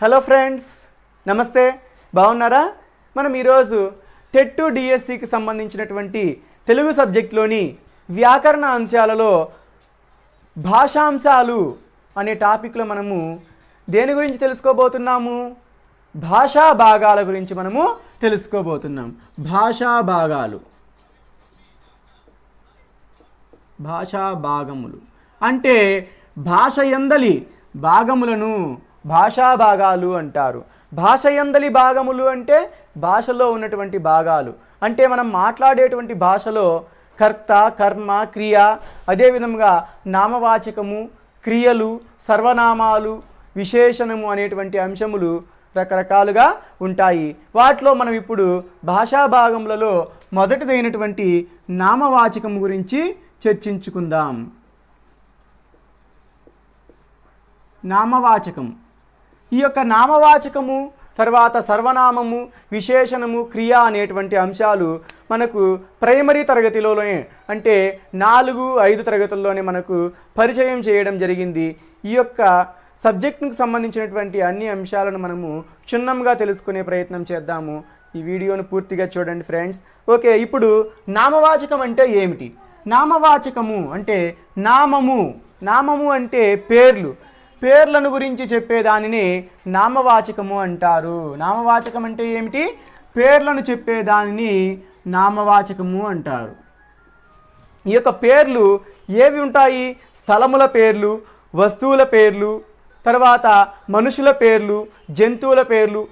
Hello friends, నమస్తే. బాగున్నారా? మనం ఈరోజు టెట్ డిఎస్సికి సంబంధించినటువంటి తెలుగు సబ్జెక్ట్లోని వ్యాకరణ అంశాలలో భాషాంశాలు అనే టాపిక్లో మనము దేని గురించి తెలుసుకోబోతున్నాము? భాషా భాగాల గురించి మనము తెలుసుకోబోతున్నాం. భాషా భాగాలు, భాషా భాగములు అంటే భాష యందలి భాగములను భాషా భాగాలు అంటారు. భాష యందలి భాగములు అంటే భాషలో ఉన్నటువంటి భాగాలు. అంటే మనం మాట్లాడేటువంటి భాషలో కర్త, కర్మ, క్రియ, అదేవిధంగా నామవాచకము, క్రియలు, సర్వనామాలు, విశేషణము అనేటువంటి అంశములు రకరకాలుగా ఉంటాయి. వాటిలో మనం ఇప్పుడు భాషా భాగములలో మొదటిదైనటువంటి నామవాచకము గురించి చర్చించుకుందాం. నామవాచకం. ఈ యొక్క నామవాచకము తర్వాత సర్వనామము, విశేషణము, క్రియ అనేటువంటి అంశాలు మనకు ప్రైమరీ తరగతిలోనే అంటే 4-5 తరగతుల్లోనే మనకు పరిచయం చేయడం జరిగింది. ఈ యొక్క సబ్జెక్టుకు సంబంధించినటువంటి అన్ని అంశాలను మనము క్షుణ్ణంగా తెలుసుకునే ప్రయత్నం చేద్దాము. ఈ వీడియోను పూర్తిగా చూడండి ఫ్రెండ్స్. ఓకే, ఇప్పుడు నామవాచకం అంటే ఏమిటి? నామవాచకము అంటే నామము అంటే పేర్లను గురించి చెప్పేదానిని నామవాచకము అంటారు. నామవాచకం అంటే ఏమిటి? పేర్లను చెప్పేదానిని నామవాచకము అంటారు. ఈ యొక్క పేర్లు ఏవి ఉంటాయి? స్థలముల పేర్లు, వస్తువుల పేర్లు, తర్వాత మనుషుల పేర్లు, జంతువుల పేర్లు,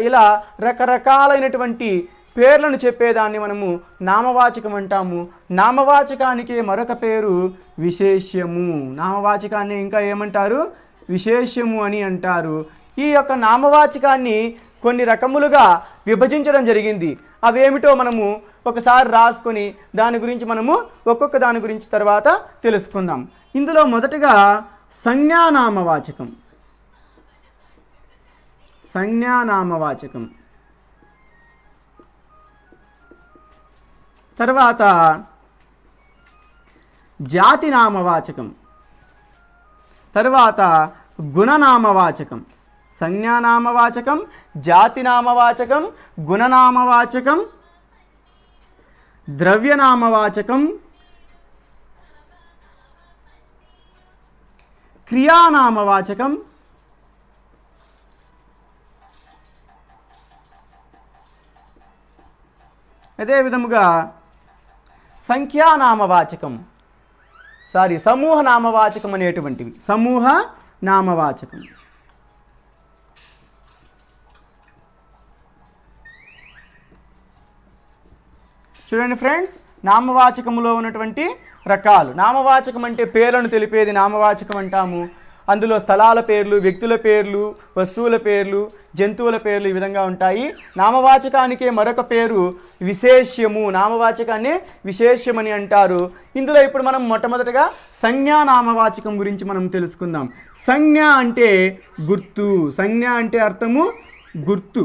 ఇలా రకరకాలైనటువంటి పేర్లను చెప్పేదాన్ని మనము నామవాచకం అంటాము. నామవాచకానికి మరొక పేరు విశేష్యము. నామవాచకాన్ని ఇంకా ఏమంటారు? విశేష్యము అని అంటారు. ఈ యొక్క నామవాచకాన్ని కొన్ని రకములుగా విభజించడం జరిగింది. అవేమిటో మనము ఒకసారి రాసుకొని దాని గురించి మనము ఒక్కొక్క దాని గురించి తర్వాత తెలుసుకుందాం. ఇందులో మొదటగా సంజ్ఞానామవాచకం. సంజ్ఞానామవాచకం తర్వాత జాతినామవాచకం, తర్వాత గుణనామవాచకం. సంజ్ఞానామవాచకం, జాతినామవాచకం, గుణనామవాచకం, ద్రవ్యనామవాచకం, క్రియానామవాచకం, అదేవిధముగా సమూహ నామవాచకం అనేటువంటివి. సమూహ నామవాచకం. చూడండి ఫ్రెండ్స్, నామవాచకములో ఉన్నటువంటి రకాలు. నామవాచకం అంటే పేర్లను తెలిపేది నామవాచకం అంటాము. అందులో స్థలాల పేర్లు, వ్యక్తుల పేర్లు, వస్తువుల పేర్లు, జంతువుల పేర్లు ఈ విధంగా ఉంటాయి. నామవాచకానికే మరొక పేరు విశేష్యము. నామవాచకాన్ని విశేష్యమని అంటారు. ఇందులో ఇప్పుడు మనం మొట్టమొదటిగా సంజ్ఞానామవాచకం గురించి మనం తెలుసుకుందాం. సంజ్ఞ అంటే గుర్తు. సంజ్ఞ అంటే అర్థము గుర్తు.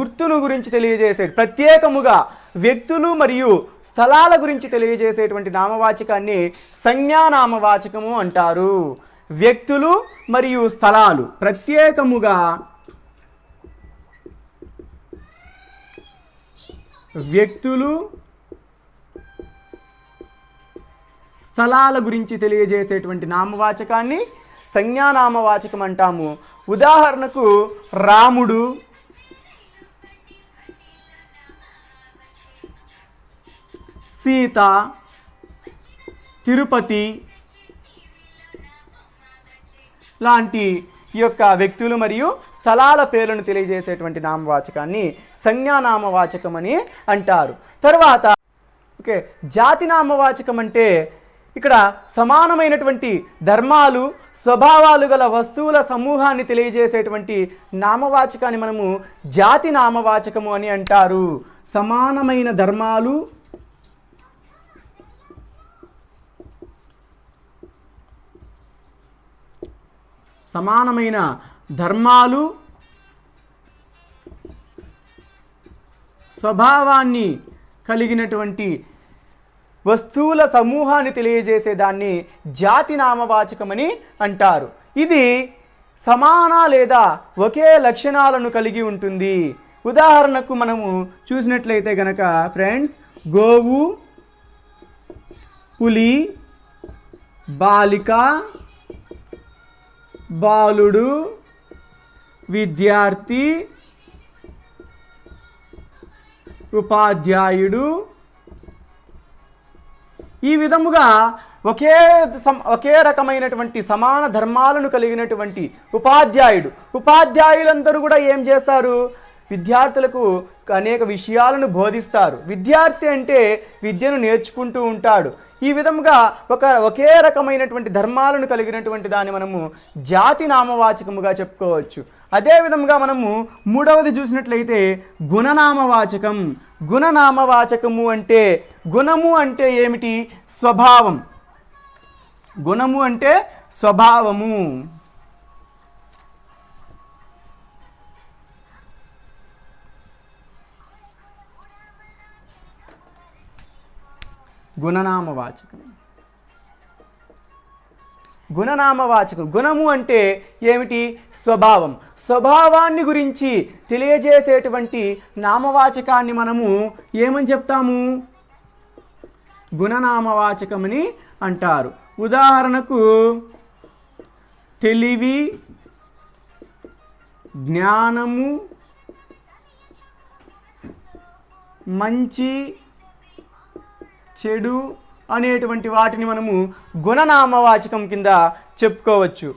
గుర్తును గురించి తెలియజేసే ప్రత్యేకముగా వ్యక్తులు మరియు స్థలాల గురించి తెలియజేసేటువంటి నామవాచకాన్ని సంజ్ఞానామవాచకము అంటారు. వ్యక్తులు మరియు స్థలాలు ప్రత్యేకముగా వ్యక్తులు, స్థలాల గురించి తెలియజేసేటువంటి నామవాచకాన్ని సంజ్ఞానామవాచకం అంటాము. ఉదాహరణకు రాముడు, సీత, తిరుపతి లాంటి ఈ యొక్క వ్యక్తులు మరియు స్థలాల పేర్లను తెలియజేసేటువంటి నామవాచకాన్ని సంజ్ఞానామవాచకం అని అంటారు. తర్వాత జాతి నామవాచకం అంటే ఇక్కడ సమానమైనటువంటి ధర్మాలు, స్వభావాలు గల వస్తువుల సమూహాన్ని తెలియజేసేటువంటి నామవాచకాన్ని మనము జాతి నామవాచకము అని అంటారు. సమానమైన ధర్మాలు, స్వభావాన్ని కలిగినటువంటి వస్తువుల సమూహాన్ని తెలియజేసే దాన్ని జాతి నామవాచకమని అంటారు. ఇది సమాన లేదా ఒకే లక్షణాలను కలిగి ఉంటుంది. ఉదాహరణకు మనము చూసినట్లయితే గనక ఫ్రెండ్స్, గోవు, పులి, బాలిక, బాలుడు, విద్యార్థి, ఉపాధ్యాయుడు, ఈ విధముగా ఒకే రకమైనటువంటి సమాన ధర్మాలను కలిగినటువంటి ఉపాధ్యాయులందరూ కూడా ఏం చేస్తారు? విద్యార్థులకు అనేక విషయాలను బోధిస్తారు. విద్యార్థి అంటే విద్యను నేర్చుకుంటూ ఉంటాడు. ఈ విధముగా ఒకే రకమైనటువంటి ధర్మాలను కలిగినటువంటి దాన్ని మనము జాతి నామవాచకముగా చెప్పుకోవచ్చు. అదే విధముగా మనము మూడవది చూసినట్లయితే గుణనామవాచకం. గుణనామవాచకము అంటే, గుణము అంటే ఏమిటి? స్వభావం. గుణము అంటే స్వభావము. గుణనామవాచకం. గుణనామవాచకం. గుణము అంటే ఏమిటి? స్వభావం. స్వభావాన్ని గురించి తెలియజేసేటువంటి నామవాచకాన్ని మనము ఏమని చెప్తాము? గుణనామవాచకమని అంటారు. ఉదాహరణకు తెలివి, జ్ఞానము, మంచి, చెడు అనేటువంటి వాటిని మనము గుణనామవాచకం కింద చెప్పుకోవచ్చు.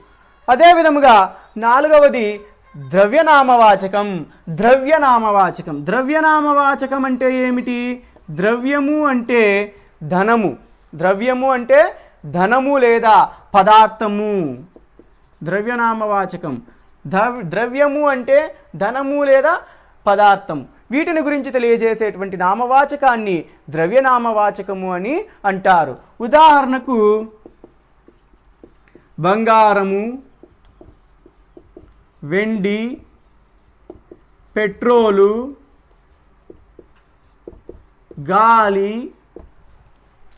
అదే విధముగా నాలుగవది ద్రవ్యనామవాచకం. ద్రవ్యనామవాచకం. ద్రవ్యనామవాచకం అంటే ఏమిటి? ద్రవ్యము అంటే ధనము. ద్రవ్యము అంటే ధనము లేదా పదార్థము. ద్రవ్యనామవాచకం. ద్రవ్యము అంటే ధనము లేదా పదార్థం. వీటిని గురించి తెలియజేసేటువంటి నామవాచకాన్ని ద్రవ్యనామవాచకము అని అంటారు. ఉదాహరణకు బంగారము, వెండి, పెట్రోలు, గాలి,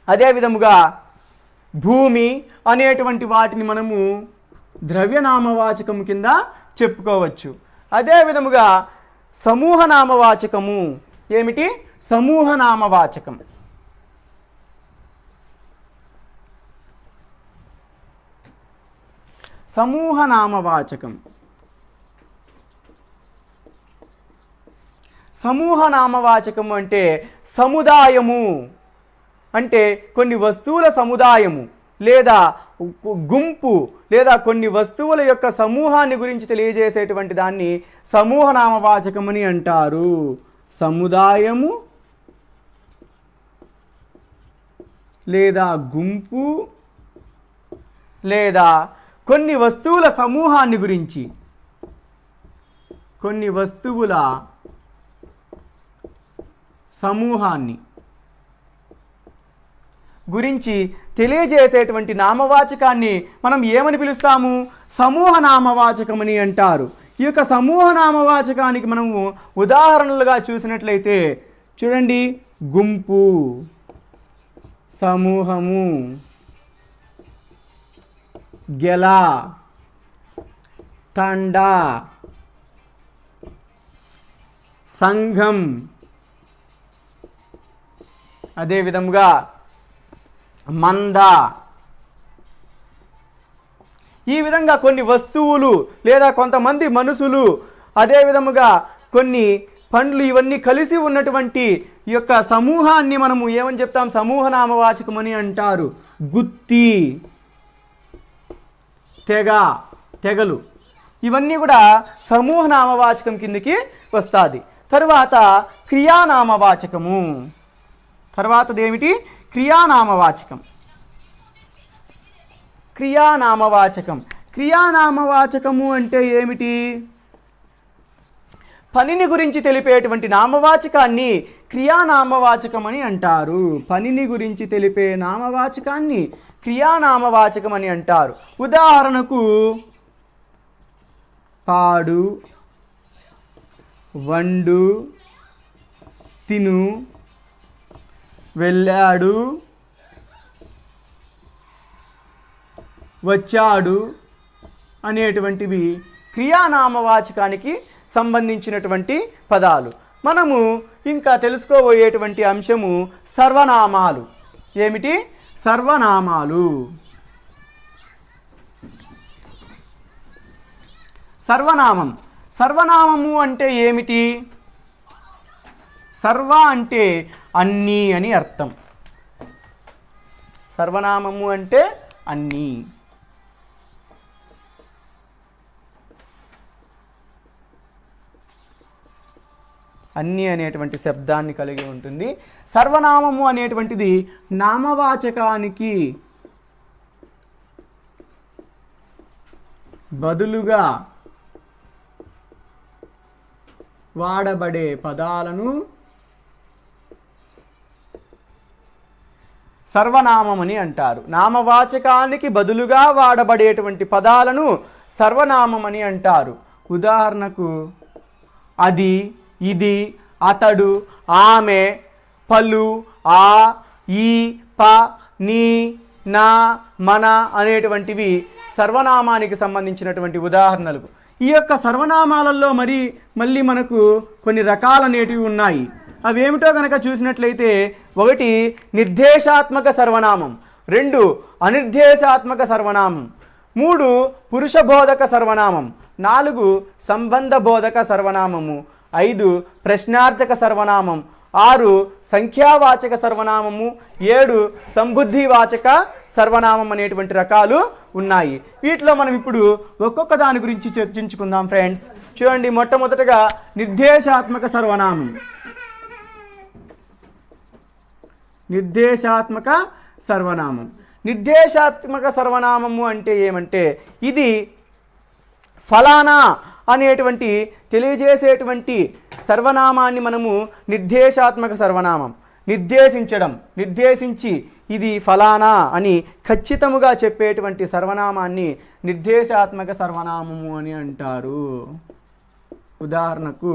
అదేవిధముగా భూమి అనేటువంటి వాటిని మనము ద్రవ్యనామవాచకం కింద చెప్పుకోవచ్చు. అదే విధముగా సమూహనామవాచకము. ఏమిటి? సమూహనామవాచకం. సమూహనామవాచకం. సమూహనామవాచకము అంటే సముదాయము, అంటే కొన్ని వస్తువుల సముదాయము లేదా గుంపు లేదా కొన్ని వస్తువుల యొక్క సమూహాన్ని గురించి తెలియజేసేటువంటి దాన్ని సమూహనామవాచకమని అంటారు. సముదాయము లేదా గుంపు లేదా కొన్ని వస్తువుల సమూహాన్ని గురించి, కొన్ని వస్తువుల సమూహాన్ని గురించి తెలియజేసేటువంటి నామవాచకాన్ని మనం ఏమని పిలుస్తాము? సమూహ నామవాచకమని అంటారు. ఈ యొక్క సమూహ నామవాచకానికి మనము ఉదాహరణలుగా చూసినట్లయితే చూడండి, గుంపు, సమూహము, గెల, తండా, సంఘం, అదేవిధముగా మంద. ఈ విధంగా కొన్ని వస్తువులు లేదా కొంతమంది మనుషులు, అదేవిధముగా కొన్ని పండ్లు, ఇవన్నీ కలిసి ఉన్నటువంటి ఈ యొక్క సమూహాన్ని మనము ఏమని చెప్తాం? సమూహ నామవాచకమని అంటారు. గుత్తి, తెగ, తెగలు, ఇవన్నీ కూడా సమూహ నామవాచకం కిందికి వస్తుంది. తరువాత క్రియానామవాచకము. తర్వాతది ఏమిటి? క్రియానామవాచకం. క్రియానామవాచకం. క్రియానామవాచకము అంటే ఏమిటి? పనిని గురించి తెలిపేటువంటి నామవాచకాన్ని క్రియానామవాచకం అని అంటారు. పనిని గురించి తెలిపే నామవాచకాన్ని క్రియానామవాచకం అని అంటారు. ఉదాహరణకు పాడు, వండు, తిను, వెళ్ళాడు, వచ్చాడు, అనేటువంటివి క్రియానామవాచకానికి సంబంధించినటువంటి పదాలు. మనము ఇంకా తెలుసుకోబోయేటువంటి అంశము సర్వనామాలు. ఏమిటి? సర్వనామాలు. సర్వనామం. సర్వనామము అంటే ఏమిటి? సర్వ అంటే అన్నీ అని అర్థం. సర్వనామము అంటే అన్నీ. అన్నీ అనేటువంటి శబ్దాన్ని కలిగి ఉంటుంది. సర్వనామము అనేటువంటిది నామవాచకానికి బదులుగా వాడబడే పదాలను సర్వనామమని అంటారు. నామవాచకానికి బదులుగా వాడబడేటువంటి పదాలను సర్వనామమని అంటారు. ఉదాహరణకు అది, ఇది, అతడు, ఆమె, పలు, ఆ, ఈ, ప, నీ, నా, మన అనేటువంటివి సర్వనామానికి సంబంధించినటువంటి ఉదాహరణలు. ఈ యొక్క సర్వనామాలలో మళ్ళీ మనకు కొన్ని రకాలనేటివి ఉన్నాయి. అవేమిటో కనుక చూసినట్లయితే, 1 నిర్దేశాత్మక సర్వనామం, 2 అనిర్దేశాత్మక సర్వనామం, 3 పురుషబోధక సర్వనామం, 4 సంబంధ బోధక సర్వనామము, 5 ప్రశ్నార్థక సర్వనామం, 6 సంఖ్యావాచక సర్వనామము, 7 సంబుద్ధివాచక సర్వనామం అనేటువంటి రకాలు ఉన్నాయి. వీటిలో మనం ఇప్పుడు ఒక్కొక్క దాని గురించి చర్చించుకుందాం ఫ్రెండ్స్. చూడండి, మొట్టమొదటగా నిర్దేశాత్మక సర్వనామం. నిర్దేశాత్మక సర్వనామం. నిర్దేశాత్మక సర్వనామము అంటే ఏమంటే, ఇది ఫలానా అనేటువంటి తెలియజేసేటువంటి సర్వనామాన్ని మనము నిర్దేశాత్మక సర్వనామం, నిర్దేశించి ఇది ఫలానా అని ఖచ్చితముగా చెప్పేటువంటి సర్వనామాన్ని నిర్దేశాత్మక సర్వనామము అని అంటారు. ఉదాహరణకు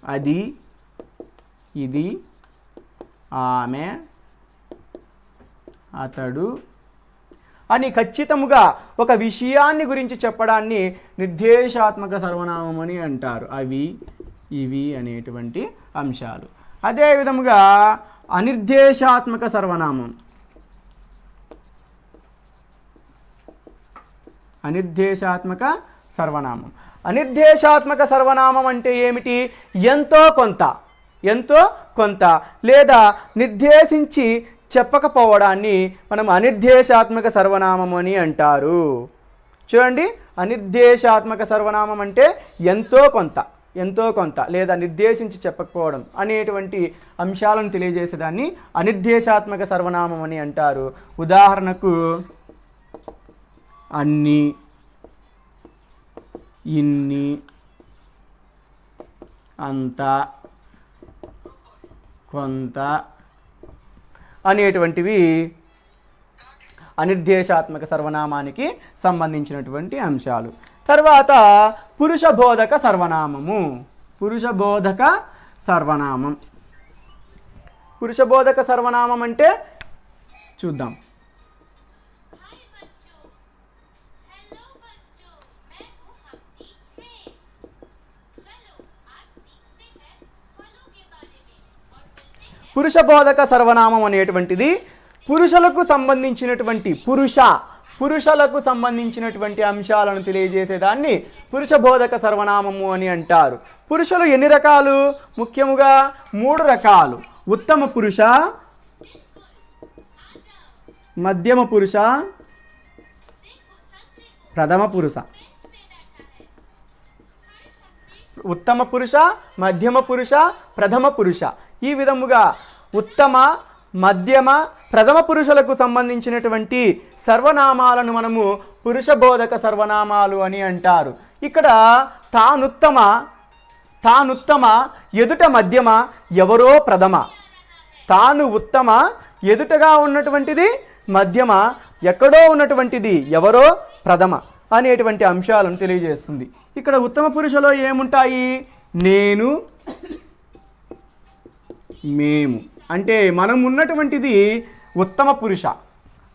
అది, ఇది, ఆమె, అతడు అని ఖచ్చితముగా ఒక విషయాన్ని గురించి చెప్పడాన్ని నిర్దేశాత్మక సర్వనామం అని అంటారు. అవి, ఇవి అనేటువంటి అంశాలు. అదే విధముగా అనిర్దేశాత్మక సర్వనామం. అనిర్దేశాత్మక సర్వనామం. అనిర్దేశాత్మక సర్వనామం అంటే ఏమిటి? ఎంతో కొంత లేదా నిర్దేశించి చెప్పకపోవడాన్ని మనం అనిర్దేశాత్మక సర్వనామం అని అంటారు. చూడండి, అనిర్దేశాత్మక సర్వనామం అంటే ఎంతో కొంత లేదా నిర్దేశించి చెప్పకపోవడం అనేటువంటి అంశాలను తెలియజేసేదాన్ని అనిర్దేశాత్మక సర్వనామం అని అంటారు. ఉదాహరణకు అన్ని, ఇన్ని, అంత, కొంత అనేటువంటివి అనిర్దేశాత్మక సర్వనామానికి సంబంధించినటువంటి అంశాలు. తర్వాత పురుషబోధక సర్వనామము. పురుషబోధక సర్వనామం. పురుషబోధక సర్వనామం అంటే చూద్దాం. పురుషబోధక సర్వనామం అనేటువంటిది పురుషులకు సంబంధించినటువంటి అంశాలను తెలియజేసేదాన్ని పురుషబోధక సర్వనామము అని అంటారు. పురుషులు ఎన్ని రకాలు? ముఖ్యముగా 3 రకాలు. ఉత్తమ పురుష, మధ్యమ పురుష, ప్రథమ పురుష. ఉత్తమ పురుష, మధ్యమ పురుష, ప్రథమ పురుష. ఈ విధముగా ఉత్తమ, మధ్యమ, ప్రథమ పురుషులకు సంబంధించినటువంటి సర్వనామాలను మనము పురుషబోధక సర్వనామాలు అని అంటారు. ఇక్కడ తానుత్తమ, ఎదుట మధ్యమ, ఎవరో ప్రథమ. తాను ఉత్తమ, ఎదుటగా ఉన్నటువంటిది మధ్యమ, ఎక్కడో ఉన్నటువంటిది ఎవరో ప్రథమ అనేటువంటి అంశాలను తెలియజేస్తుంది. ఇక్కడ ఉత్తమ పురుషులో ఏముంటాయి? నేను, మేము. అంటే మనం ఉన్నటువంటిది ఉత్తమ పురుష.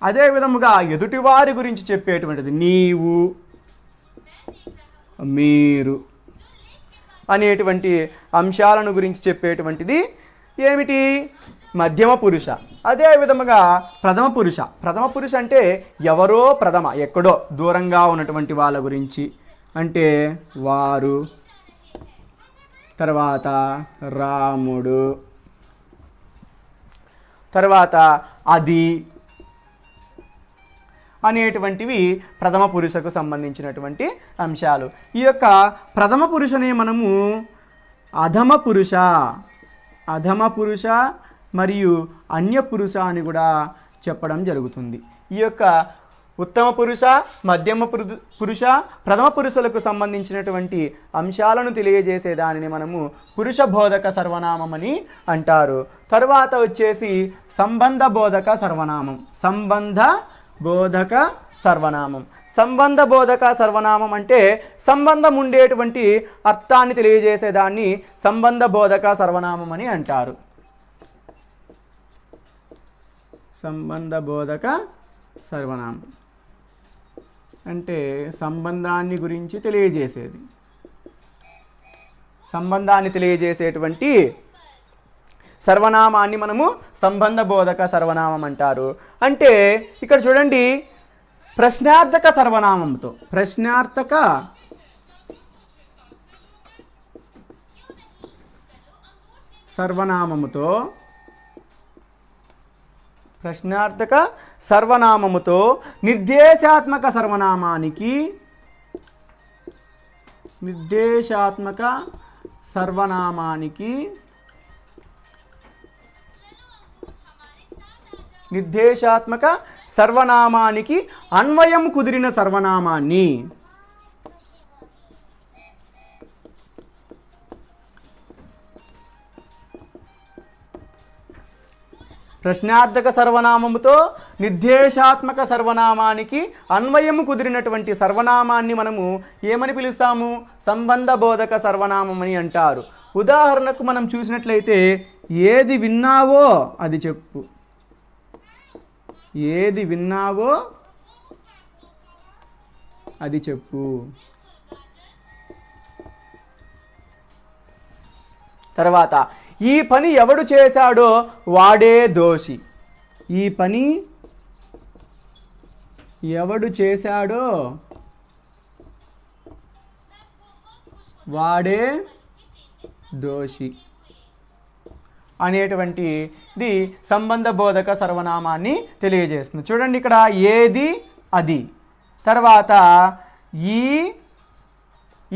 అదే విధముగా ఎదుటివారి గురించి చెప్పేటువంటిది నీవు, మీరు అనేటువంటి అంశాలను గురించి చెప్పేటువంటిది ఏమిటి? మధ్యమ పురుష. అదే విధముగా ప్రథమ పురుష. ప్రథమ పురుష అంటే ఎవరో ప్రథమ, ఎక్కడో దూరంగా ఉన్నటువంటి వాళ్ళ గురించి, అంటే వారు, తర్వాత రాముడు, తర్వాత అది అనేటువంటివి ప్రథమ పురుషకు సంబంధించినటువంటి అంశాలు. ఈ యొక్క ప్రథమ పురుషనే మనము అధమ పురుష, అధమ పురుష మరియు అన్య పురుష అని కూడా చెప్పడం జరుగుతుంది. ఈ యొక్క ఉత్తమ పురుష, మధ్యమ పురుష, ప్రథమ పురుషులకు సంబంధించినటువంటి అంశాలను తెలియజేసే దానిని మనము పురుష బోధక సర్వనామం అని అంటారు. తరువాత వచ్చేసి సంబంధ బోధక సర్వనామం. సంబంధ బోధక సర్వనామం. సంబంధ బోధక సర్వనామం అంటే సంబంధం ఉండేటువంటి అర్థాన్ని తెలియజేసేదాన్ని సంబంధ బోధక సర్వనామం అని అంటారు. సంబంధ బోధక సర్వనామం అంటే సంబంధాన్ని గురించి తెలియజేసేది, సంబంధాన్ని తెలియజేసేటువంటి సర్వనామాన్ని మనము సంబంధ బోధక సర్వనామం అంటారు. అంటే ఇక్కడ చూడండి, ప్రశ్నార్థక సర్వనామంతో, ప్రశ్నార్థక సర్వనామముతో, ప్రశ్నార్థక సర్వనామముతో నిర్దేశాత్మక సర్వనామానికి, నిర్దేశాత్మక సర్వనామానికి, నిర్దేశాత్మక సర్వనామానికి అన్వయం కుదిరిన సర్వనామాన్ని, ప్రశ్నార్థక సర్వనామముతో నిర్దేశాత్మక సర్వనామానికి అన్వయము కుదిరినటువంటి సర్వనామాన్ని మనము ఏమని పిలుస్తాము? సంబంధ బోధక సర్వనామం అని అంటారు. ఉదాహరణకు మనం చూసినట్లయితే, ఏది విన్నావో అది చెప్పు, ఏది విన్నావో అది చెప్పు. తర్వాత, ఈ పని ఎవడు చేశాడో వాడే దోషి. ఈ పని ఎవడు చేశాడో వాడే దోషి అనేటువంటిది సంబంధ బోధక సర్వనామాన్ని తెలియజేస్తుంది. చూడండి, ఇక్కడ ఏది అది, తర్వాత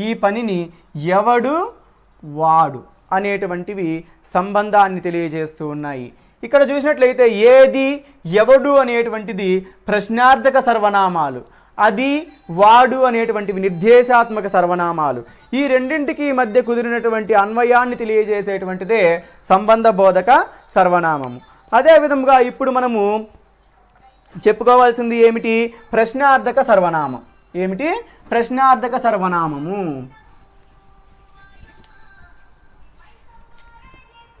ఈ పనిని ఎవడు వాడు అనేటువంటివి సంబంధాన్ని తెలియజేస్తూ ఉన్నాయి. ఇక్కడ చూసినట్లయితే ఏది ఎవడు అనేటువంటిది ప్రశ్నార్థక సర్వనామాలు, అది వాడు అనేటువంటివి నిర్దేశాత్మక సర్వనామాలు. ఈ రెండింటికి మధ్య కుదిరినటువంటి అన్వయాన్ని తెలియజేసేటువంటిదే సంబంధ బోధక సర్వనామము. అదేవిధంగా ఇప్పుడు మనము చెప్పుకోవాల్సింది ఏమిటి? ప్రశ్నార్థక సర్వనామం. ఏమిటి? ప్రశ్నార్థక సర్వనామము.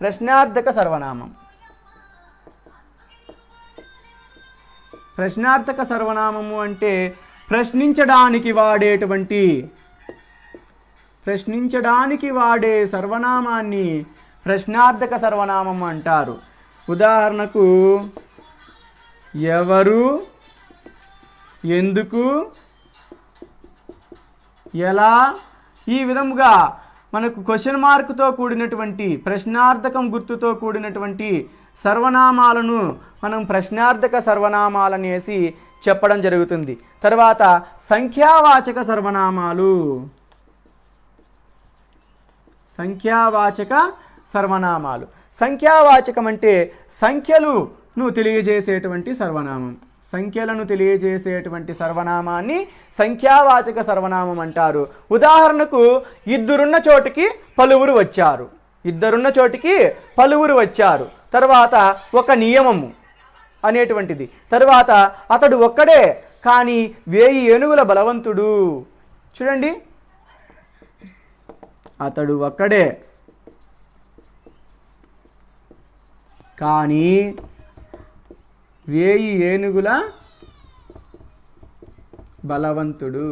ప్రశ్నార్థక సర్వనామం. ప్రశ్నార్థక సర్వనామము అంటే ప్రశ్నించడానికి వాడే సర్వనామాన్ని ప్రశ్నార్థక సర్వనామం అంటారు. ఉదాహరణకు, ఎవరు, ఎందుకు, ఎలా, ఈ విధముగా మనకు క్వశ్చన్ మార్కుతో కూడినటువంటి ప్రశ్నార్థకం గుర్తుతో కూడినటువంటి సర్వనామాలను మనం ప్రశ్నార్థక సర్వనామాలనేసి చెప్పడం జరుగుతుంది. తర్వాత సంఖ్యావాచక సర్వనామాలు. సంఖ్యావాచక సర్వనామాలు. సంఖ్యావాచకం అంటే సంఖ్యలను తెలియజేసేటువంటి సర్వనామం. సంఖ్యలను తెలియజేసేటువంటి సర్వనామాన్ని సంఖ్యావాచక సర్వనామం అంటారు. ఉదాహరణకు, ఇద్దరున్న చోటికి పలువురు వచ్చారు. ఇద్దరున్న చోటికి పలువురు వచ్చారు. తర్వాత ఒక నియమము అనేటువంటిది. తర్వాత అతడు ఒక్కడే కానీ 1000 ఏనుగుల బలవంతుడు. చూడండి, అతడు ఒక్కడే కానీ 1000 ఏనుగుల బలవంతుడు.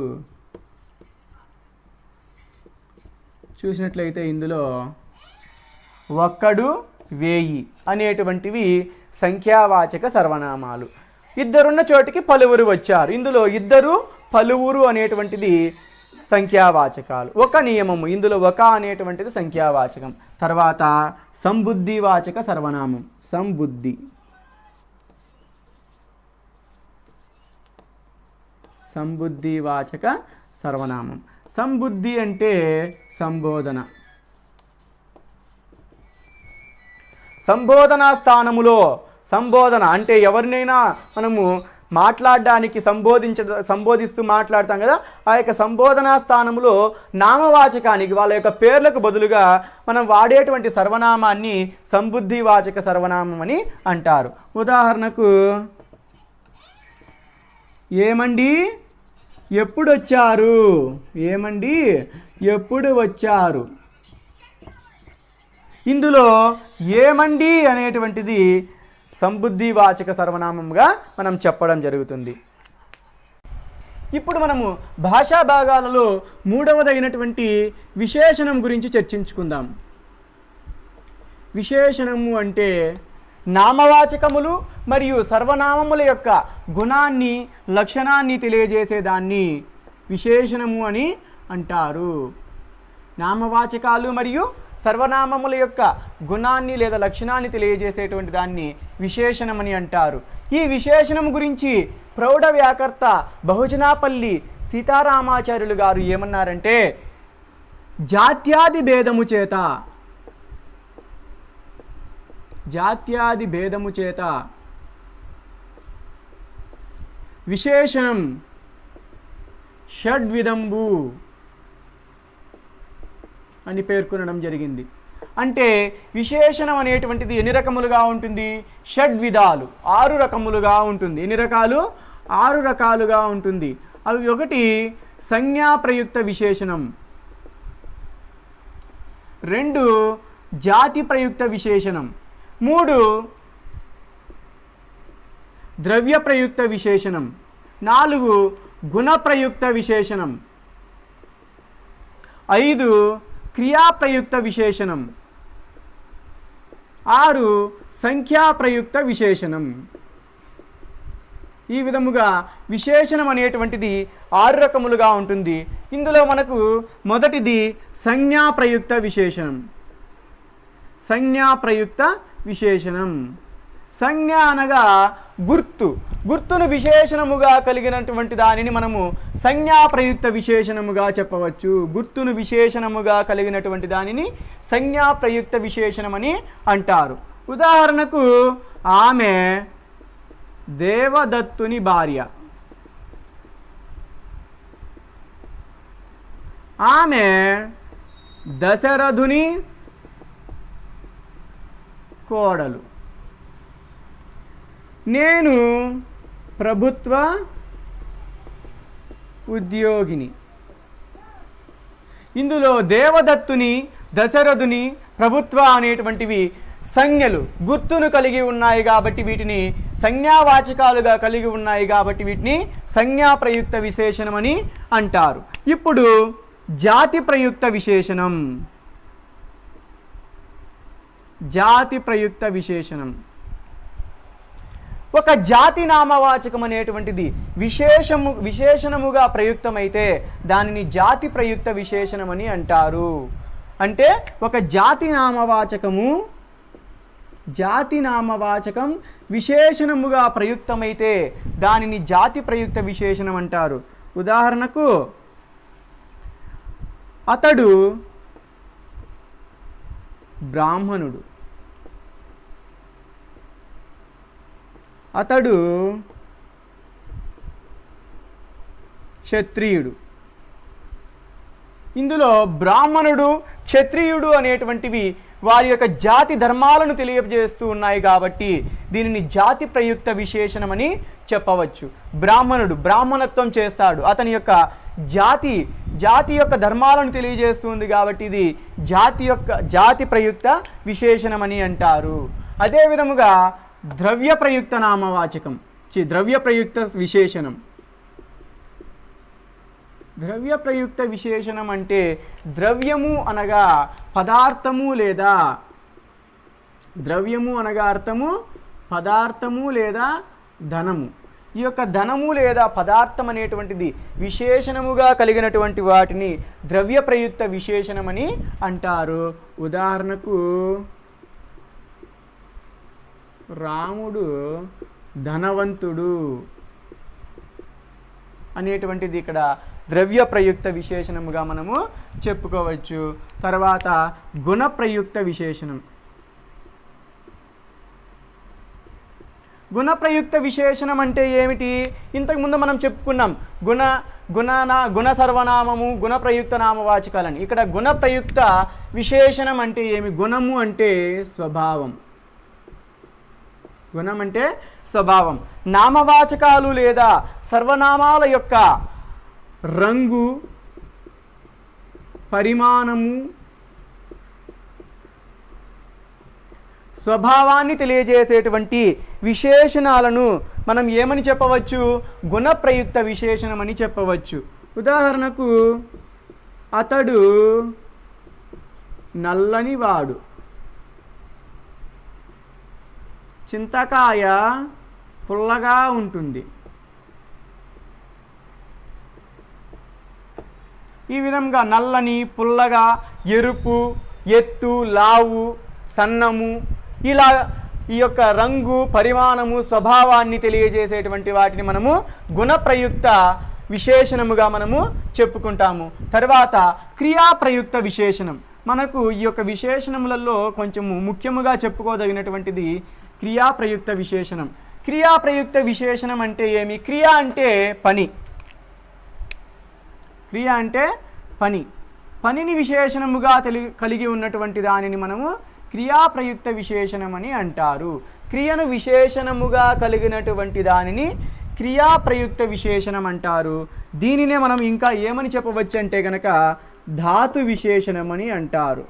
చూసినట్లయితే ఇందులో ఒక్కడు 1000 అనేటువంటివి సంఖ్యావాచక సర్వనామాలు. ఇద్దరున్న చోటికి పలువురు వచ్చారు. ఇందులో ఇద్దరు పలువురు అనేటువంటిది సంఖ్యావాచకాలు. ఒక నియమము, ఇందులో ఒక అనేటువంటిది సంఖ్యావాచకం. తర్వాత సంబుద్ధివాచక సర్వనామం. సంబుద్ధి, సంబుద్ధివాచక సర్వనామం. సంబుద్ధి అంటే సంబోధన. సంబోధనా స్థానములో, సంబోధన అంటే ఎవరినైనా మనము మాట్లాడడానికి సంబోధిస్తూ మాట్లాడతాం కదా, ఆ యొక్క సంబోధనా స్థానంలో నామవాచకానికి వాళ్ళ యొక్క పేర్లకు బదులుగా మనం వాడేటువంటి సర్వనామాన్ని సంబుద్ధివాచక సర్వనామం అని అంటారు. ఉదాహరణకు ఏమండి ఎప్పుడు వచ్చారు, ఏమండి ఎప్పుడు వచ్చారు. ఇందులో ఏమండి అనేటువంటిది సంబుద్ధివాచక సర్వనామంగా మనం చెప్పడం జరుగుతుంది. ఇప్పుడు మనము భాషా భాగాలలో మూడవదైనటువంటి విశేషణం గురించి చర్చించుకుందాం. విశేషణము అంటే నామవాచకములు మరియు సర్వనామముల యొక్క గుణాన్ని, లక్షణాన్ని తెలియజేసేదాన్ని విశేషణము అని అంటారు. నామవాచకాలు మరియు సర్వనామముల యొక్క గుణాన్ని లేదా లక్షణాన్ని తెలియజేసేటువంటి దాన్ని విశేషణమని అంటారు. ఈ విశేషణం గురించి ప్రౌఢ వ్యాకర్త బహుజనాపల్లి సీతారామాచార్యులు గారు ఏమన్నారంటే, జాత్యాది భేదము చేత, జాత్యాది భేదము చేత విశేషణం షడ్విధంబు అని పేర్కొనడం జరిగింది. అంటే విశేషణం అనేటువంటిది ఎన్ని రకములుగా ఉంటుంది? షడ్విధాలు, 6 రకములుగా ఉంటుంది. ఎన్ని రకాలు? 6 రకాలుగా ఉంటుంది. అవి: ఒకటి సంజ్ఞాప్రయుక్త విశేషణం, 2 జాతి ప్రయుక్త విశేషణం, 3 ద్రవ్య ప్రయుక్త విశేషణం, 4 గుణప్రయుక్త విశేషణం, 5 క్రియాప్రయుక్త విశేషణం, 6 సంఖ్యాప్రయుక్త విశేషణం. ఈ విధముగా విశేషణం అనేటువంటిది 6 రకములుగా ఉంటుంది. ఇందులో మనకు మొదటిది సంజ్ఞాప్రయుక్త విశేషణం. సంజ్ఞాప్రయుక్త విశేషణం. సంజ్ఞ అనగా గుర్తు, గుర్తును విశేషణముగా కలిగినటువంటి దానిని మనము సంజ్ఞాప్రయుక్త విశేషణముగా చెప్పవచ్చు. గుర్తును విశేషణముగా కలిగినటువంటి దానిని సంజ్ఞాప్రయుక్త విశేషణమని అంటారు. ఉదాహరణకు ఆమె దేవదత్తుని భార్య, ఆమె దశరథుని కోడలు, నేను ప్రభుత్వ ఉద్యోగిని. ఇందులో దేవదత్తుని, దశరథుని, ప్రభుత్వ అనేటువంటివి సంజ్ఞలు, గుర్తును కలిగి ఉన్నాయి కాబట్టి వీటిని సంజ్ఞావాచకాలుగా కలిగి ఉన్నాయి కాబట్టి వీటిని సంజ్ఞాప్రయుక్త విశేషణమని అంటారు. ఇప్పుడు జాతి ప్రయుక్త విశేషణం. జాతి ప్రయుక్త విశేషణం ఒక జాతి నామవాచకం అనేటువంటిది విశేషణముగా ప్రయుక్తమైతే దానిని జాతి ప్రయుక్త విశేషణమని అంటారు. అంటే ఒక జాతి నామవాచకం విశేషణముగా ప్రయుక్తమైతే దానిని జాతి ప్రయుక్త విశేషణం అంటారు. ఉదాహరణకు అతడు బ్రాహ్మణుడు, అతడు క్షత్రియుడు. ఇందులో బ్రాహ్మణుడు, క్షత్రియుడు అనేటువంటివి వారి యొక్క జాతి ధర్మాలను తెలియజేస్తూ ఉన్నాయి కాబట్టి దీనిని జాతి ప్రయుక్త విశేషణమని చెప్పవచ్చు. బ్రాహ్మణుడు బ్రాహ్మణత్వం చేస్తాడు, అతని యొక్క జాతి యొక్క ధర్మాలను తెలియజేస్తుంది కాబట్టి ఇది జాతి ప్రయుక్త విశేషణమని అంటారు. అదే విధముగా ద్రవ్య ప్రయుక్త నామవాచకం, ద్రవ్య ప్రయుక్త విశేషణం. ద్రవ్య ప్రయుక్త విశేషణం అంటే ద్రవ్యము అనగా పదార్థము లేదా ద్రవ్యము అనగా అర్థము పదార్థము లేదా ధనము. ఈ యొక్క ధనము లేదా పదార్థం అనేటువంటిది విశేషణముగా కలిగినటువంటి వాటిని ద్రవ్య ప్రయుక్త విశేషణమని అంటారు. ఉదాహరణకు రాముడు ధనవంతుడు అనేటువంటిది ఇక్కడ ద్రవ్య ప్రయుక్త విశేషణముగా మనము చెప్పుకోవచ్చు. తర్వాత గుణ ప్రయుక్త విశేషణం. గుణ ప్రయుక్త విశేషణం అంటే ఏమిటి? ఇంతకుముందు మనం చెప్పుకున్నాం గుణ సర్వనామము, గుణ ప్రయుక్త నామవాచకాలని. ఇక్కడ గుణ ప్రయుక్త విశేషణం అంటే ఏమి? గుణము అంటే స్వభావం, గుణం అంటే స్వభావం. నామవాచకాలు లేదా సర్వనామాల యొక్క రంగు, పరిమాణము, స్వభావాన్ని తెలియజేసేటువంటి విశేషణాలను మనం ఏమని చెప్పవచ్చు? గుణ ప్రయుక్త విశేషణం అని చెప్పవచ్చు. ఉదాహరణకు అతడు నల్లనివాడు, చింతకాయ పుల్లగా ఉంటుంది. ఈ విధంగా నల్లని, పుల్లగా, ఎరుపు, ఎత్తు, లావు, సన్నము, ఇలా ఈ యొక్క రంగు, పరిమాణము, స్వభావాన్ని తెలియజేసేటువంటి వాటిని మనము గుణ ప్రయుక్త విశేషణముగా మనము చెప్పుకుంటాము. తర్వాత క్రియాప్రయుక్త విశేషణం. మనకు ఈ యొక్క విశేషణములలో కొంచెము ముఖ్యముగా చెప్పుకోదగినటువంటిది క్రియాప్రయుక్త విశేషణం. క్రియాప్రయుక్త విశేషణం అంటే ఏమి? క్రియ అంటే పని, క్రియ అంటే పని, పనిని విశేషణముగా కలిగి ఉన్నటువంటి దానిని మనము క్రియాప్రయుక్త విశేషణం అని అంటారు. క్రియను విశేషణముగా కలిగినటువంటి దానిని క్రియాప్రయుక్త విశేషణం అంటారు. దీనినే మనం ఇంకా ఏమని చెప్పవచ్చు అంటే కనుక ధాతు విశేషణం అని అంటారు.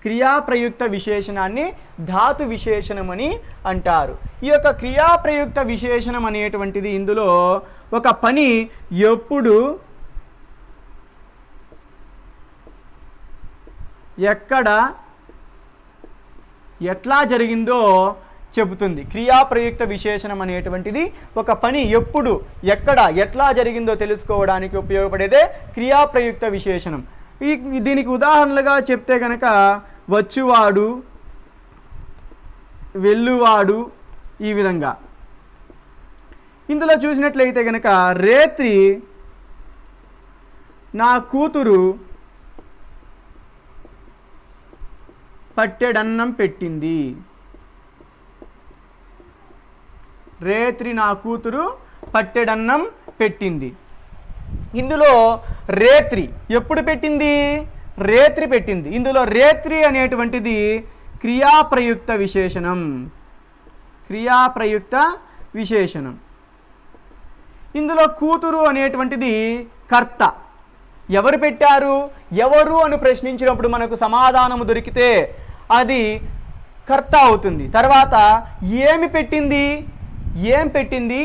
క్రియాప్రయుక్త విశేషణాన్ని ధాతు విశేషణం అని అంటారు. ఈ యొక్క క్రియాప్రయుక్త విశేషణం అనేటువంటిది ఇందులో ఒక పని ఎప్పుడు, ఎక్కడ, ఎట్లా జరిగిందో చెబుతుంది. క్రియాప్రయుక్త విశేషణం అనేటువంటిది ఒక పని ఎప్పుడు, ఎక్కడ, ఎట్లా జరిగిందో తెలుసుకోవడానికి ఉపయోగపడేదే క్రియాప్రయుక్త విశేషణం. దీనికి ఉదాహరణలుగా చెప్తే కనుక వచ్చువాడు, వెళ్ళువాడు, ఈ విధంగా. ఇందులో చూసినట్లయితే కనుక రేత్రి నా కూతురు పట్టెడన్నం పెట్టింది. రేత్రి నా కూతురు పట్టెడన్నం పెట్టింది. ఇందులో రేత్రి ఎప్పుడు పెట్టింది? రేత్రి పెట్టింది. ఇందులో రేత్రి అనేటువంటిది క్రియాప్రయుక్త విశేషణం, క్రియాప్రయుక్త విశేషణం. ఇందులో కూతురు అనేటువంటిది కర్త. ఎవరు పెట్టారు, ఎవరు అని ప్రశ్నించినప్పుడు మనకు సమాధానము దొరికితే అది కర్త అవుతుంది. తర్వాత ఏమి పెట్టింది, ఏం పెట్టింది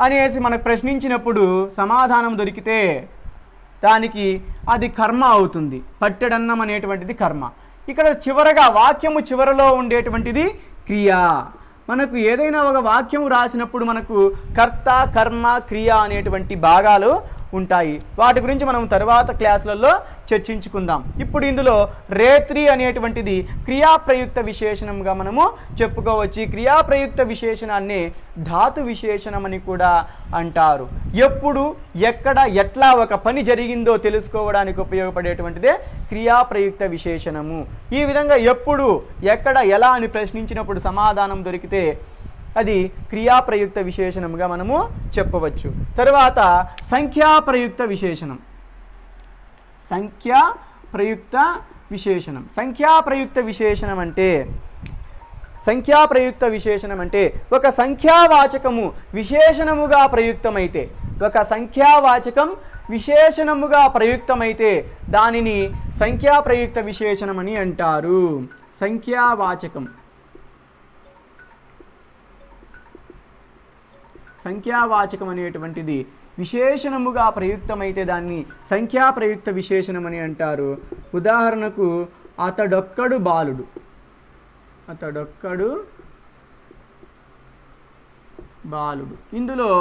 అనేసి మనకు ప్రశ్నించినప్పుడు సమాధానం దొరికితే దానికి అది కర్మ అవుతుంది. పట్టెడన్నం అనేటువంటిది కర్మ. ఇక్కడ చివరగా వాక్యము చివరలో ఉండేటువంటిది క్రియ. మనకు ఏదైనా ఒక వాక్యము రాసినప్పుడు మనకు కర్త, కర్మ, క్రియ అనేటువంటి భాగాలు ఉంటాయి. వాటి గురించి మనం తర్వాత క్లాసులలో చర్చించుకుందాం. ఇప్పుడు ఇందులో రేత్రి అనేటువంటిది క్రియాప్రయుక్త విశేషణంగా మనము చెప్పుకోవచ్చు. ఈ క్రియాప్రయుక్త విశేషణాన్ని ధాతు విశేషణం అని కూడా అంటారు. ఎప్పుడు, ఎక్కడ, ఎట్లా ఒక పని జరిగిందో తెలుసుకోవడానికి ఉపయోగపడేటువంటిదే క్రియాప్రయుక్త విశేషణము. ఈ విధంగా ఎప్పుడు, ఎక్కడ, ఎలా అని ప్రశ్నించినప్పుడు సమాధానం దొరికితే అది క్రియాప్రయుక్త విశేషణముగా మనము చెప్పవచ్చు. తరువాత సంఖ్యాప్రయుక్త విశేషణం. సంఖ్యాప్రయుక్త విశేషణం. సంఖ్యాప్రయుక్త విశేషణం అంటే ఒక సంఖ్యావాచకము విశేషణముగా ప్రయుక్తమైతే, ఒక సంఖ్యావాచకం విశేషణముగా ప్రయుక్తమైతే దానిని సంఖ్యాప్రయుక్త విశేషణం అని అంటారు. సంఖ్యావాచకం సంఖ్యావాచకం అనేటువంటిది విశేషణముగా ప్రయుక్తమైతే దాన్ని సంఖ్యాప్రయుక్త విశేషణం అని అంటారు. ఉదాహరణకు అతడొక్కడు బాలుడు, అతడొక్కడు బాలుడు. ఇందులో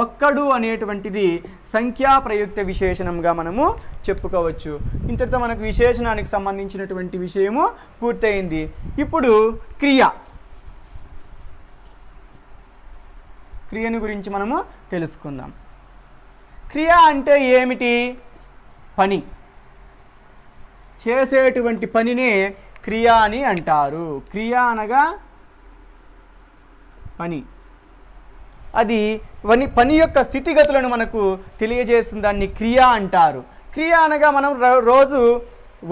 ఒక్కడు అనేటువంటిది సంఖ్యాప్రయుక్త విశేషణంగా మనము చెప్పుకోవచ్చు. ఇంతటితో మనకు విశేషణానికి సంబంధించినటువంటి విషయము పూర్తయింది. ఇప్పుడు క్రియను గురించి మనము తెలుసుకుందాం. క్రియ అంటే ఏమిటి? పని, చేసేటువంటి పనినే క్రియ అని అంటారు. క్రియ అనగా పని. అది పని యొక్క స్థితిగతులను మనకు తెలియజేస్తుంది, దాన్ని క్రియ అంటారు. క్రియ అనగా మనం రోజు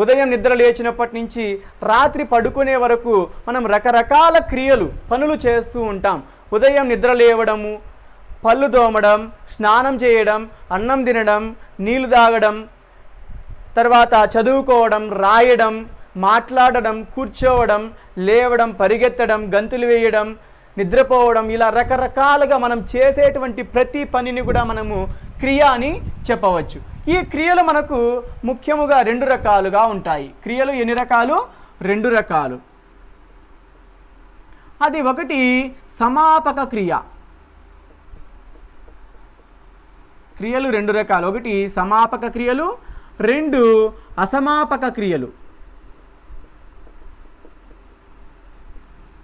ఉదయం నిద్ర లేచినప్పటి నుంచి రాత్రి పడుకునే వరకు మనం రకరకాల పనులు చేస్తూ ఉంటాం. ఉదయం నిద్ర లేవడము, పళ్ళు తోమడం, స్నానం చేయడం, అన్నం తినడం, నీళ్లు తాగడం, తర్వాత చదువుకోవడం, రాయడం, మాట్లాడడం, కూర్చోవడం, లేవడం, పరిగెత్తడం, గంతులు వేయడం, నిద్రపోవడం, ఇలా రకరకాలుగా మనం చేసేటువంటి ప్రతి పనిని కూడా మనము క్రియ అని చెప్పవచ్చు. ఈ క్రియలు మనకు ముఖ్యముగా 2 రకాలుగా ఉంటాయి. క్రియలు ఎన్ని రకాలు? 2 రకాలు. అది ఒకటి సమాపక క్రియ. క్రియలు 2 రకాలు. ఒకటి సమాపక క్రియలు, 2 అసమాపక క్రియలు.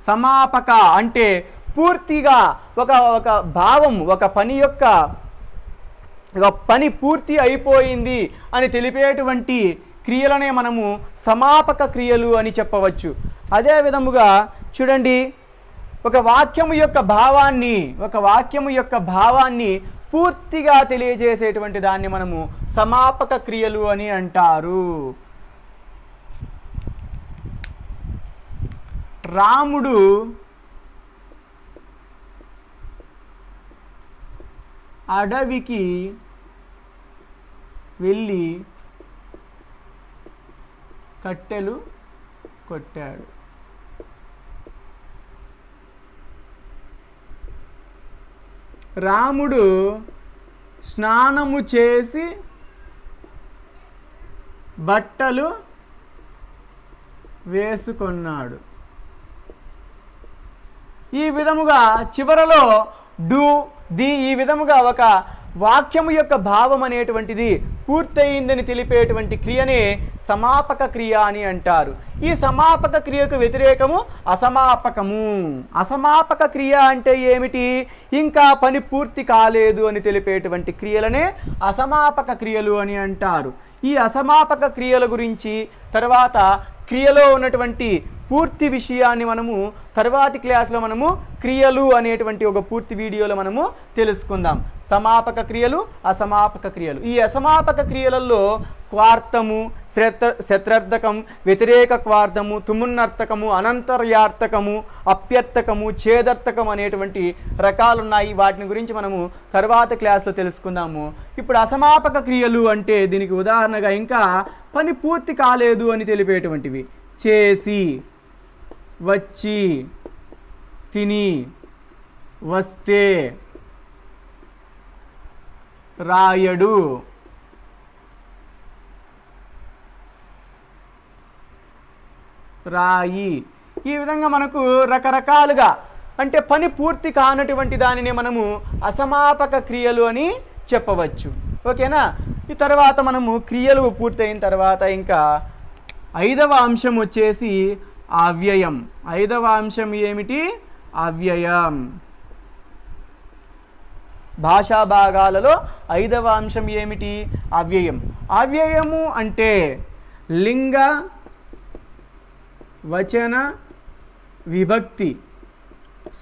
సమాపక అంటే పూర్తిగా ఒక భావం, ఒక పని పూర్తి అయిపోయింది అని తెలిపేటువంటి క్రియలనే మనము సమాపక క్రియలు అని చెప్పవచ్చు. అదే విధముగా చూడండి, ఒక వాక్యము యొక్క భావాన్ని పూర్తిగా తెలియజేసేటువంటి దాన్ని మనము సమాపక క్రియలు అని అంటారు. రాముడు అడవికి వెళ్ళి కట్టెలు కొట్టాడు. రాముడు స్నానము చేసి బట్టలు వేసుకున్నాడు. ఈ విధముగా చివరలో ఈ విధముగా ఒక వాక్యము యొక్క భావం అనేటువంటిది పూర్తయిందని తెలిపేటువంటి క్రియనే సమాపక క్రియ అని అంటారు. ఈ సమాపక క్రియకు వ్యతిరేకము అసమాపకము. అసమాపక క్రియ అంటే ఏమిటి? ఇంకా పని పూర్తి కాలేదు అని తెలిపేటువంటి క్రియలనే అసమాపక క్రియలు అని అంటారు. ఈ అసమాపక క్రియల గురించి తర్వాత క్రియలో ఉన్నటువంటి పూర్తి విషయాన్ని మనము తర్వాతి క్లాస్లో మనము క్రియలు అనేటువంటి ఒక పూర్తి వీడియోలో మనము తెలుసుకుందాం. సమాపక క్రియలు, అసమాపక క్రియలు. ఈ అసమాపక క్రియలలో క్వార్థము, శత్రర్థకం, వ్యతిరేక క్వార్థము, తుమున్నర్థకము, అనంతర్యార్థకము, అప్యర్థకము, ఛేదర్థకం అనేటువంటి రకాలున్నాయి. వాటిని గురించి మనము తర్వాత క్లాస్లో తెలుసుకుందాము. ఇప్పుడు అసమాపక క్రియలు అంటే దీనికి ఉదాహరణగా ఇంకా పని పూర్తి కాలేదు అని తెలిపేటువంటివి చేసి, వచ్చి, తిని, వస్తే, రాయడు, రాయి. ఈ విధంగా మనకు రకరకాలుగా అంటే పని పూర్తి కానటువంటి దానిని మనము అసమాపక క్రియలు అని చెప్పవచ్చు. ఓకేనా? ఈ తర్వాత మనము క్రియలు పూర్తయిన తర్వాత ఇంకా 5వ అంశం వచ్చేసి అవ్యయం. 5వ అంశం ఏమిటి? అవ్యయం. భాషా భాగాలలో 5వ అంశం ఏమిటి? అవ్యయం. అవ్యయము అంటే లింగ, వచన, విభక్తి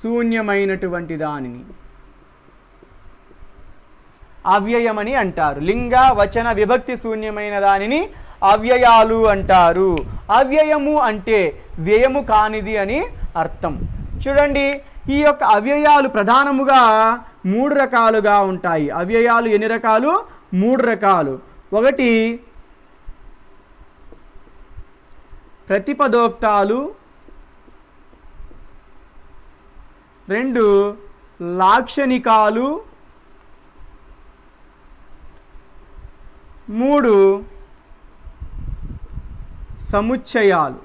శూన్యమైనటువంటి దానిని అవ్యయమని అంటారు. లింగ, వచన, విభక్తి శూన్యమైన దానిని అవ్యయాలు అంటారు. అవ్యయము అంటే వ్యయము కానిది అని అర్థం. చూడండి, ఈ యొక్క అవ్యయాలు ప్రధానముగా 3 రకాలుగా ఉంటాయి. అవ్యయాలు ఎన్ని రకాలు? 3 రకాలు. ఒకటి ప్రతిపదోక్తాలు, 2 లాక్షణికాలు, 3 సముచ్చయాలు.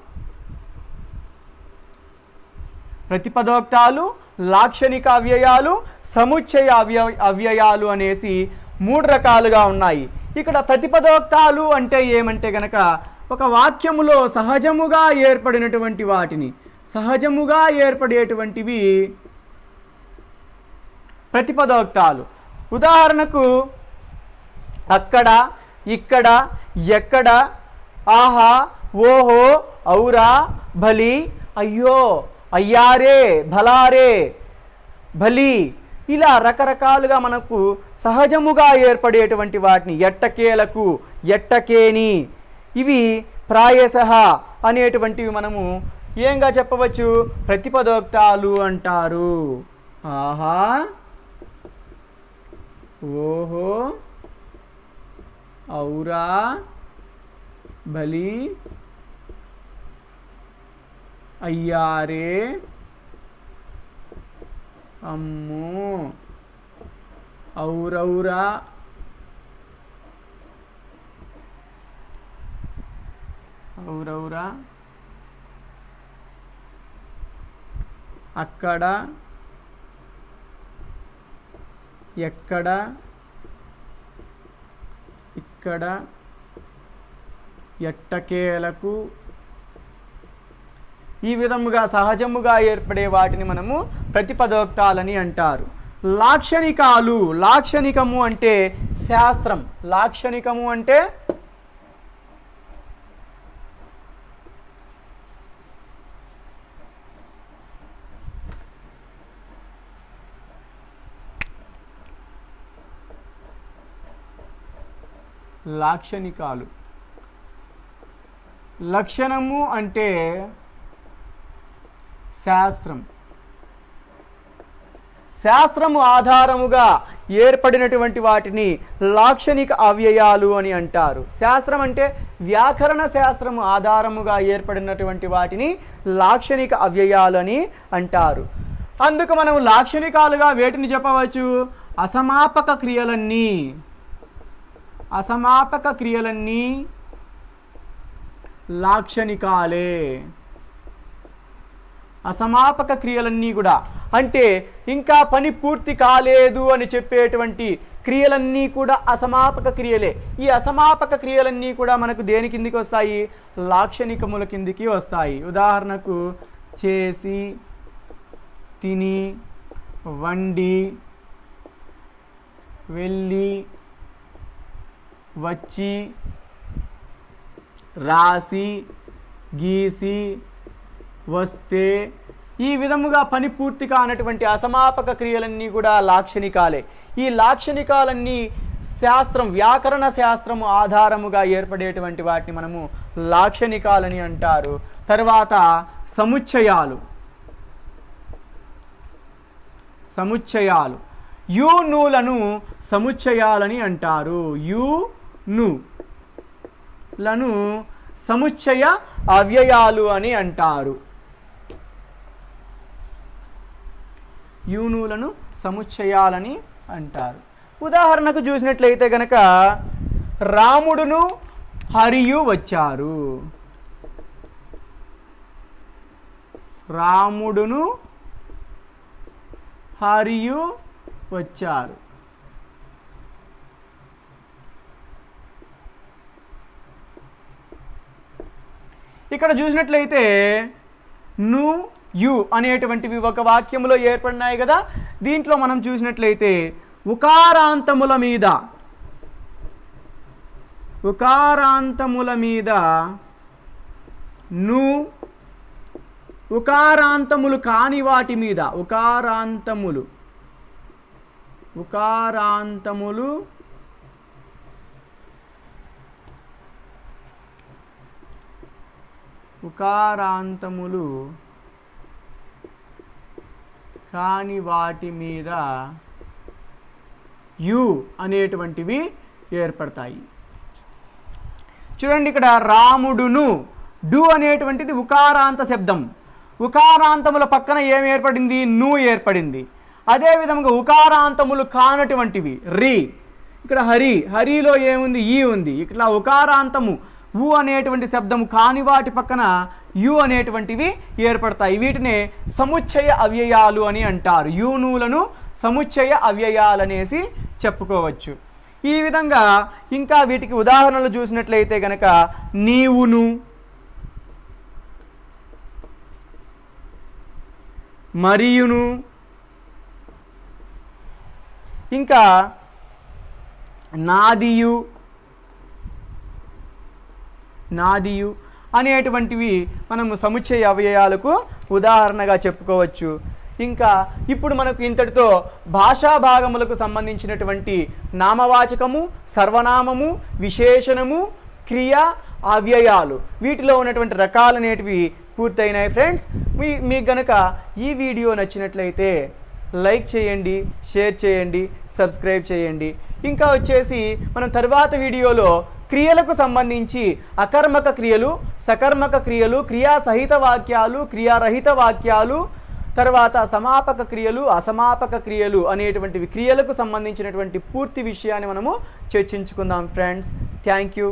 ప్రతిపదోక్తాలు, లాక్షణిక అవ్యయాలు, సముచ్చయ అవ్యయాలు అనేసి 3 రకాలుగా ఉన్నాయి. ఇక్కడ ప్రతిపదోక్తాలు అంటే ఏమంటే గనక ఒక వాక్యములో సహజముగా ఏర్పడినటువంటి వాటిని, సహజముగా ఏర్పడేటువంటివి ప్రతిపదోక్తాలు. ఉదాహరణకు అక్కడ, ఇక్కడ, ఎక్కడ, ఆహా, ఓహో, ఔరా, భలి, అయ్యో, అయ్యారే, భలారే, భలి, ఇలా రకరకాలుగా మనకు సహజముగా ఏర్పడేటువంటి వాటిని ఎట్టకేలకు, ఎట్టకేని, ఇవి ప్రాయశః అనేటువంటివి మనము ఏంగా చెప్పవచ్చు? ప్రతిపదోక్తాలు అంటారు. ఆహా, ఓహో, ఔరా, భలి, అయ్యారే, అమ్మో, ఔరౌరా, ఔరౌరా, అక్కడ, ఎక్కడ, ఇక్కడ, ఎట్టకేలకు, ఈ విధముగా సహజముగా ఏర్పడే వాటిని మనము ప్రతిపదోక్తాలని అంటారు. లాక్షణికాలు, లాక్షణికము అంటే శాస్త్రం. లాక్షణికము అంటే లాక్షణికాలు. లక్షణము అంటే శాస్త్రం. శాస్త్రము ఆధారముగా ఏర్పడినటువంటి వాటిని లాక్షణిక అవ్యయాలు అని అంటారు. శాస్త్రం అంటే వ్యాకరణ శాస్త్రము ఆధారముగా ఏర్పడినటువంటి వాటిని లాక్షణిక అవ్యయాలు అని అంటారు. అందుకు మనం లాక్షణికాలుగా వేటిని చెప్పవచ్చు? అసమాపక క్రియలన్నీ, అసమాపక క్రియలన్నీ లాక్షణికాలే. అసమాపక క్రియలన్నీ కూడా అంటే ఇంకా పని పూర్తి కాలేదు అని చెప్పేటువంటి క్రియలన్నీ కూడా అసమాపక క్రియలే. ఈ అసమాపక క్రియలన్నీ కూడా మనకు దేని కిందికి వస్తాయి? లాక్షణికముల కిందికి వస్తాయి. ఉదాహరణకు చేసి, తిని, వండి, వెళ్ళి, వచ్చి, రాసి, గీసి, వస్తే, ఈ విధముగా పని పూర్తి కానటువంటి అసమాపక క్రియలన్నీ కూడా లాక్షణికాలే. ఈ లాక్షణికాలన్నీ శాస్త్రం, వ్యాకరణ శాస్త్రము ఆధారముగా ఏర్పడేటువంటి వాటిని మనము లాక్షణికాలని అంటారు. తర్వాత సముచ్చయాలు. సముచ్చయాలు యు నులను సముచ్చయాలని అంటారు. యు ను లను సముచ్చయ అవ్యయాలు అని అంటారు. యూనులను సముచ్చయాలని అంటారు. ఉదాహరణకు చూసినట్లయితే గనక రాముడును హరియు వచ్చారు. రాముడును హరియు వచ్చారు. ఇక్కడ చూసినట్లయితే ను, యు అనేటువంటివి ఒక వాక్యములో ఏర్పడినాయి కదా. దీంట్లో మనం చూసినట్లయితే ఉకారాంతముల మీద, ఉకారాంతముల మీద ను, ఉకారాంతములు కాని వాటి మీద, ఉకారాంతములు, ఉకారాంతములు ఉకారాంతములు కాని వాటి మీద యు అనేటువంటివి ఏర్పడతాయి. చూడండి, ఇక్కడ రాముడును, డు అనేటువంటిది ఉకారాంత శబ్దం. ఉకారాంతముల పక్కన ఏం ఏర్పడింది? ను ఏర్పడింది. అదేవిధంగా ఉకారాంతములు కానటువంటివి రి, ఇక్కడ హరి, హరిలో ఏముంది ఈ ఉంది. ఇట్లా ఉకారాంతము ఊ అనేటువంటి శబ్దము కాని వాటి పక్కన యు అనేటువంటివి ఏర్పడతాయి. వీటినే సముచ్చయ అవ్యయాలు అని అంటారు. యూనులను సముచ్చయ అవ్యయాలనేసి చెప్పుకోవచ్చు. ఈ విధంగా ఇంకా వీటికి ఉదాహరణలు చూసినట్లయితే గనక నీవును, మరియును, ఇంకా నాదియు, నాదియు అనేటువంటివి మనము సముచ్చయ అవ్యయాలకు ఉదాహరణగా చెప్పుకోవచ్చు. ఇంకా ఇప్పుడు మనకు ఇంతటితో భాషా భాగములకు సంబంధించినటువంటి నామవాచకము, సర్వనామము, విశేషణము, క్రియ, అవ్యయాలు వీటిలో ఉన్నటువంటి రకాలు అనేటివి పూర్తయినాయి. ఫ్రెండ్స్, మీకు గనక ఈ వీడియో నచ్చినట్లయితే లైక్ చేయండి, షేర్ చేయండి, సబ్స్క్రైబ్ చేయండి. ఇంకా వచ్చేసి మనం తర్వాత వీడియోలో క్రియలకు సంబంధించి అకర్మక క్రియలు, సకర్మక క్రియలు, క్రియాసహిత వాక్యాలు, క్రియారహిత వాక్యాలు, తర్వాత సమాపక క్రియలు, అసమాపక క్రియలు అనేటువంటివి క్రియలకు సంబంధించినటువంటి పూర్తి విషయాన్ని మనము చర్చించుకుందాం. Friends, thank you.